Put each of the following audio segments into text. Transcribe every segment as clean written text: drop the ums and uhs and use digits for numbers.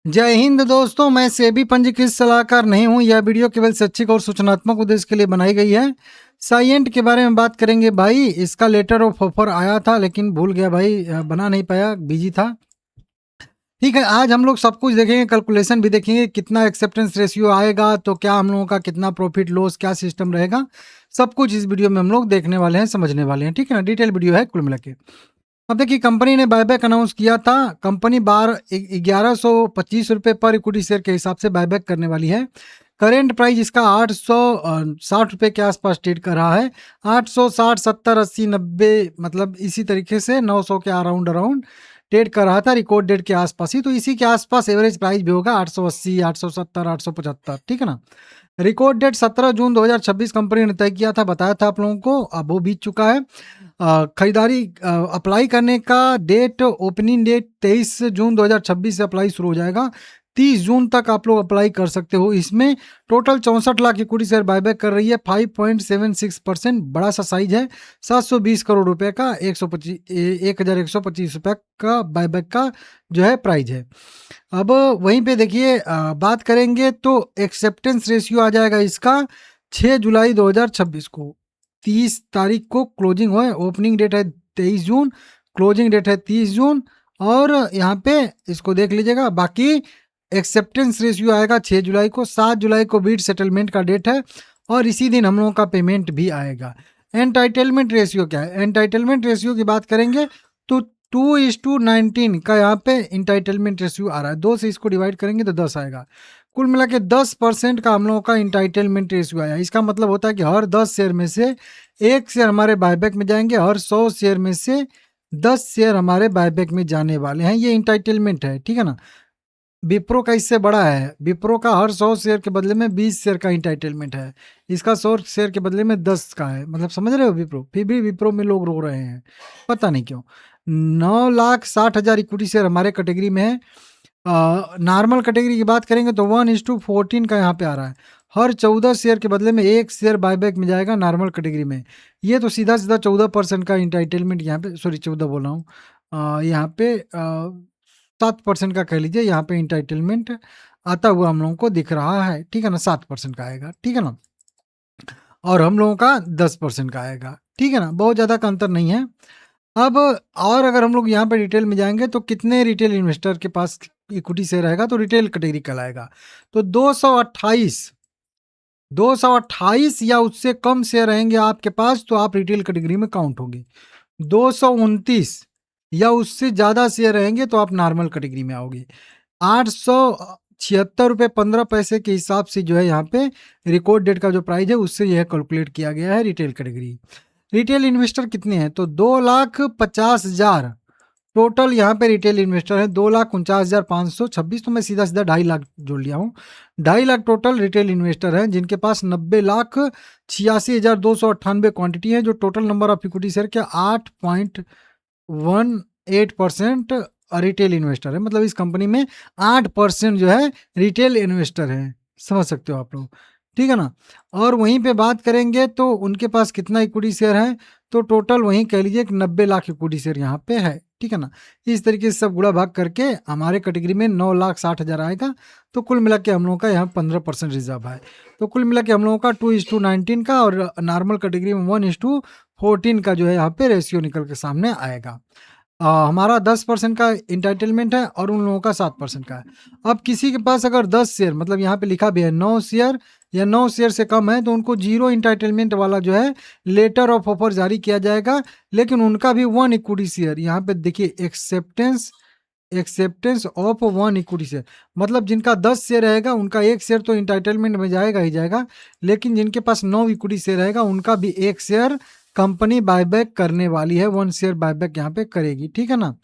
जय हिंद दोस्तों, मैं सेबी पंजीकृत सलाहकार नहीं हूं। यह वीडियो केवल शैक्षिक और सूचनात्मक उद्देश्य के लिए बनाई गई है। साइएंट के बारे में बात करेंगे भाई। इसका लेटर ऑफ ऑफर आया था लेकिन भूल गया भाई, बना नहीं पाया, बिजी था। ठीक है, आज हम लोग सब कुछ देखेंगे, कैलकुलेशन भी देखेंगे, कितना एक्सेप्टेंस रेशियो आएगा, तो क्या हम लोगों का कितना प्रॉफिट लॉस, क्या सिस्टम रहेगा, सब कुछ इस वीडियो में हम लोग देखने वाले हैं, समझने वाले हैं। ठीक है ना, डिटेल वीडियो है कुल मिला के। अब देखिए, कंपनी ने बायबैक अनाउंस किया था। कंपनी 1125 रुपये पर इक्विटी शेयर के हिसाब से बायबैक करने वाली है। करेंट प्राइस इसका 860 रुपये के आसपास ट्रेड कर रहा है। 860, 70, 80, 90, मतलब इसी तरीके से 900 के अराउंड ट्रेड कर रहा था रिकॉर्ड डेट के आसपास ही। तो इसी के आसपास एवरेज प्राइस भी होगा 880, 870, 875। ठीक है ना। रिकॉर्ड डेट 17 जून 2026 कंपनी ने तय किया था, बताया था आप लोगों को। अब वो बीत चुका है। खरीदारी अप्लाई करने का डेट, ओपनिंग डेट 23 जून 2026 से अप्लाई शुरू हो जाएगा। 30 जून तक आप लोग अप्लाई कर सकते हो। इसमें total 64 lakh equity share buyback कर रही है। 5.76%, बड़ा सा साइज है। 720 करोड़ रुपए का 1125 रुपये का बायबैक का जो है प्राइस है। अब वहीं पे देखिए, बात करेंगे तो एक्सेप्टेंस रेशियो आ जाएगा इसका 6 जुलाई 2026 को। 30 तारीख को क्लोजिंग हो, ओपनिंग डेट है 23 जून, क्लोजिंग डेट है 30 जून। और यहाँ पे इसको देख लीजिएगा। बाकी एक्सेप्टेंस रेशियो आएगा 6 जुलाई को। 7 जुलाई को बीट सेटलमेंट का डेट है और इसी दिन हम लोगों का पेमेंट भी आएगा। एंटाइटलमेंट रेशियो क्या है? एंटाइटलमेंट रेशियो की बात करेंगे तो 2:19 का यहाँ पे इंटाइटलमेंट रेशियो आ रहा है। 2 से इसको डिवाइड करेंगे तो 10 आएगा। कुल मिला के 10% का हम लोगों का इंटाइटलमेंट रेशियो आया। इसका मतलब होता है कि हर 10 शेयर में से 1 शेयर हमारे बायबैक में जाएंगे, हर 100 शेयर में से 10 शेयर हमारे बायबैक में जाने वाले हैं। ये इंटाइटलमेंट है। ठीक है ना। विप्रो का इससे बड़ा है। विप्रो का हर 100 शेयर के बदले में 20 शेयर का इंटाइटलमेंट है। इसका 100 शेयर के बदले में 10 का है। मतलब समझ रहे हो विप्रो, फिर भी विप्रो में लोग रो रहे हैं, पता नहीं क्यों। 9,60,000 इक्विटी शेयर हमारे कैटेगरी में है। नॉर्मल कैटेगरी की बात करेंगे तो 1:14 का यहाँ पे आ रहा है। हर 14 शेयर के बदले में 1 शेयर बायबैक में जाएगा नॉर्मल कैटेगरी में। ये तो सीधा सीधा 14% का इंटाइटलमेंट यहाँ पे, सॉरी 14 बोल रहा हूँ, यहाँ पे 7% का कह लीजिए, यहाँ पे इंटाइटलमेंट आता हुआ हम लोगों को दिख रहा है। ठीक है ना, 7% का आएगा। ठीक है ना, और हम लोगों का 10% का आएगा। ठीक है ना, बहुत ज़्यादा का अंतर नहीं है। अब और अगर हम लोग यहाँ पे डिटेल में जाएंगे तो कितने रिटेल इन्वेस्टर के पास इक्विटी शेयर रहेगा, तो रिटेल कैटेगरी कहलाएगा। तो 228 या उससे कम शेयर रहेंगे आपके पास तो आप रिटेल कैटेगरी में काउंट होंगे। 229 या उससे ज़्यादा शेयर रहेंगे तो आप नॉर्मल कैटेगरी में आओगे। 876 रुपये 15 पैसे के हिसाब से जो है यहाँ पे रिकॉर्ड डेट का जो प्राइस है उससे यह कैलकुलेट किया गया है रिटेल कैटेगरी। रिटेल इन्वेस्टर कितने हैं? तो 2,50,000 टोटल यहाँ पे रिटेल इन्वेस्टर है। 2,49,526, तो मैं सीधा सीधा 2.5 लाख जोड़ लिया हूँ। 2.5 लाख टोटल रिटेल इन्वेस्टर हैं जिनके पास 90,86,298 क्वांटिटी है, जो total number of equity share के 8.18% रिटेल इन्वेस्टर है। मतलब इस कंपनी में 8% जो है रिटेल इन्वेस्टर है। समझ सकते हो आप लोग। ठीक है ना। और वहीं पे बात करेंगे तो उनके पास कितना इक्विटी शेयर है, तो टोटल वहीं कह लीजिए कि 90 लाख इक्विटी शेयर यहाँ पे है। ठीक है ना। इस तरीके से सब गुणा भाग करके हमारे कैटेगरी में 9,60,000 आएगा। तो कुल मिला के हम लोगों का यहाँ 15% रिजर्व है। तो कुल मिला के हम लोगों का 2:19 का और नॉर्मल कैटेगरी में 1:14 का जो है यहाँ पे रेशियो निकल के सामने आएगा। हमारा 10% का इंटाइटलमेंट है और उन लोगों का 7% का है। अब किसी के पास अगर 10 शेयर, मतलब यहाँ पे लिखा भी है 9 शेयर या 9 शेयर से कम है, तो उनको जीरो इंटाइटलमेंट वाला जो है लेटर ऑफ ऑफर जारी किया जाएगा। लेकिन उनका भी 1 इक्विटी शेयर, यहाँ पे देखिए एक्सेप्टेंस ऑफ 1 इक्विटी शेयर, मतलब जिनका 10 शेयर रहेगा उनका 1 शेयर तो इंटाइटलमेंट में जाएगा ही जाएगा। लेकिन जिनके पास 9 इक्विटी शेयर रहेगा उनका भी 1 शेयर कंपनी बायबैक करने वाली है। 1 शेयर बायबैक यहाँ पे करेगी। ठीक है ना,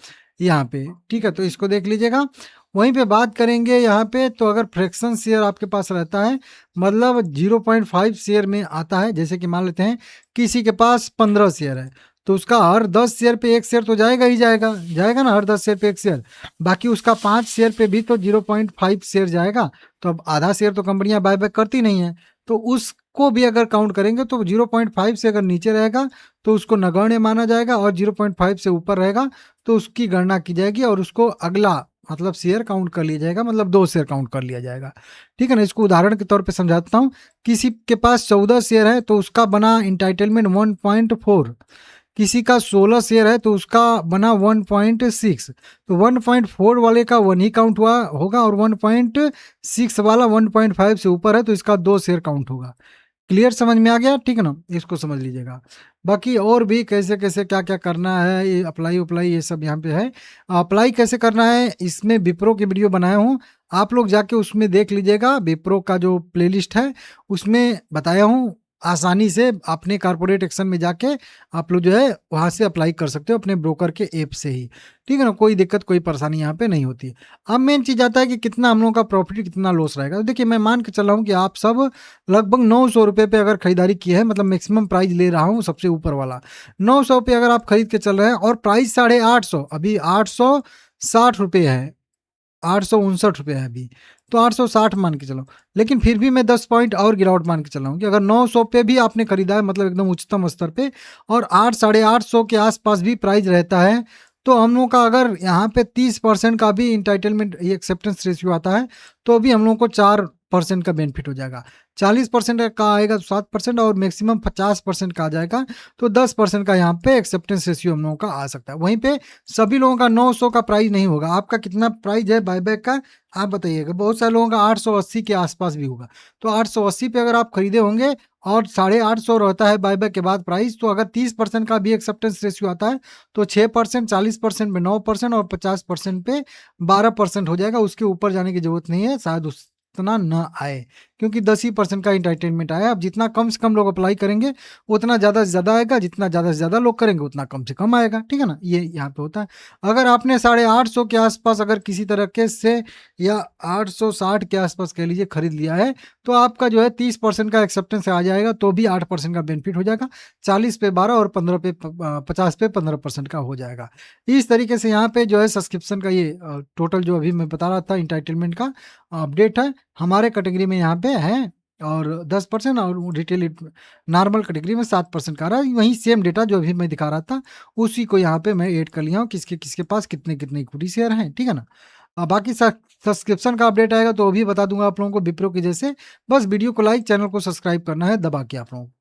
यहाँ पे। ठीक है, तो इसको देख लीजिएगा। वहीं पे बात करेंगे यहाँ पे, तो अगर फ्रैक्शन शेयर आपके पास रहता है, मतलब 0.5 शेयर में आता है, जैसे कि मान लेते हैं किसी के पास 15 शेयर है, तो उसका हर 10 शेयर पे 1 शेयर तो जाएगा ही जाएगा, जाएगा ना, हर 10 शेयर पे 1 शेयर। बाकी उसका 5 शेयर पे भी तो 0.5 शेयर जाएगा। तो अब आधा शेयर तो कंपनियां बायबैक करती नहीं है, तो उसको भी अगर काउंट करेंगे तो 0.5 से अगर नीचे रहेगा तो उसको नगण्य माना जाएगा, और 0.5 से ऊपर रहेगा तो उसकी गणना की जाएगी और उसको अगला मतलब शेयर काउंट कर लिया जाएगा, मतलब 2 शेयर काउंट कर लिया जाएगा, ठीक है ना। इसको उदाहरण के तौर पे समझाता हूँ। किसी के पास 14 शेयर है तो उसका बना इंटाइटलमेंट 1.4, किसी का 16 शेयर है तो उसका बना 1.6। तो 1.4 वाले का 1 ही काउंट हुआ होगा और 1.6 वाला 1.5 से ऊपर है तो इसका 2 शेयर काउंट होगा। क्लियर, समझ में आ गया, ठीक है ना। इसको समझ लीजिएगा। बाकी और भी कैसे कैसे क्या क्या करना है, ये अप्लाई उप्लाई ये सब यहाँ पे है। अप्लाई कैसे करना है इसमें विप्रो की वीडियो बनाया हूँ, आप लोग जाके उसमें देख लीजिएगा। विप्रो का जो प्लेलिस्ट है उसमें बताया हूँ, आसानी से अपने कारपोरेट एक्शन में जाके आप लोग जो है वहाँ से अप्लाई कर सकते हो अपने ब्रोकर के ऐप से ही, ठीक है ना। कोई दिक्कत कोई परेशानी यहाँ पे नहीं होती। अब मेन चीज़ आता है कि कितना हम लोगों का प्रॉफिट कितना लॉस रहेगा। तो देखिए मैं मान के चल रहा हूँ कि आप सब लगभग 900 रुपये पे अगर खरीदारी की है, मतलब मैक्सिमम प्राइस ले रहा हूँ सबसे ऊपर वाला 900 पे अगर आप खरीद के चल रहे हैं और प्राइस 850, अभी 860 रुपये है, 859 रुपये है अभी, तो 860 मान के चलो। लेकिन फिर भी मैं 10 पॉइंट और गिरावट मान के चल रहा हूँ कि अगर 900 पे भी आपने खरीदा है, मतलब एकदम उच्चतम स्तर पे, और 800-850 के आसपास भी प्राइस रहता है, तो हम लोग का अगर यहाँ पे 30% का भी इंटाइटलमेंट ये एक्सेप्टेंस रेशियो आता है तो भी हम लोग को 4% का बेनिफिट हो जाएगा। 40% का आएगा तो 7%, और मैक्सिमम 50% का आ जाएगा तो 10% का यहाँ पे एक्सेप्टेंस रेशियो हम लोगों का आ सकता है। वहीं पे सभी लोगों का 900 का प्राइस नहीं होगा। आपका कितना प्राइस है बायबैक का आप बताइएगा। बहुत सारे लोगों का 880 के आसपास भी होगा, तो 880 पे अगर आप खरीदे होंगे और 850 रहता है बायबैक के बाद प्राइस, तो अगर 30% का भी एक्सेप्टेंस रेशियो आता है तो 6%, 40% पे 9% और 50% पे 12% हो जाएगा। उसके ऊपर जाने की जरूरत नहीं है, शायद उतना न आए, क्योंकि 10% का इंटरटेनमेंट आया। अब जितना कम से कम लोग अप्लाई करेंगे उतना ज़्यादा से ज़्यादा आएगा, जितना ज़्यादा से ज़्यादा लोग करेंगे उतना कम से कम आएगा, ठीक है ना। ये यहाँ पे होता है। अगर आपने 850 के आसपास अगर किसी तरह के से या 860 के आसपास कह लीजिए खरीद लिया है, तो आपका जो है 30% का एक्सेप्टेंस आ जाएगा तो भी 8% का बेनिफिट हो जाएगा। 40 पे 12 और 15 पे 50 पे 15% का हो जाएगा। इस तरीके से यहाँ पे जो है सब्सक्रिप्शन का ये टोटल जो अभी मैं बता रहा था इंटाइटलमेंट का अपडेट है, हमारे कैटेगरी में यहाँ पे है, और 10% और रिटेल नॉर्मल कैटेगरी में 7% का आ रहा है। वही सेम डेटा जो अभी मैं दिखा रहा था उसी को यहाँ पे मैं ऐड कर लिया हूँ, किसके किसके पास कितने कितने इक्विटी शेयर हैं, ठीक है ना। बाकी सब्सक्रिप्शन का अपडेट आएगा तो वो भी बता दूंगा आप लोगों को विप्रो की जैसे। बस वीडियो को लाइक, चैनल को सब्सक्राइब करना है दबा के आप लोगों को।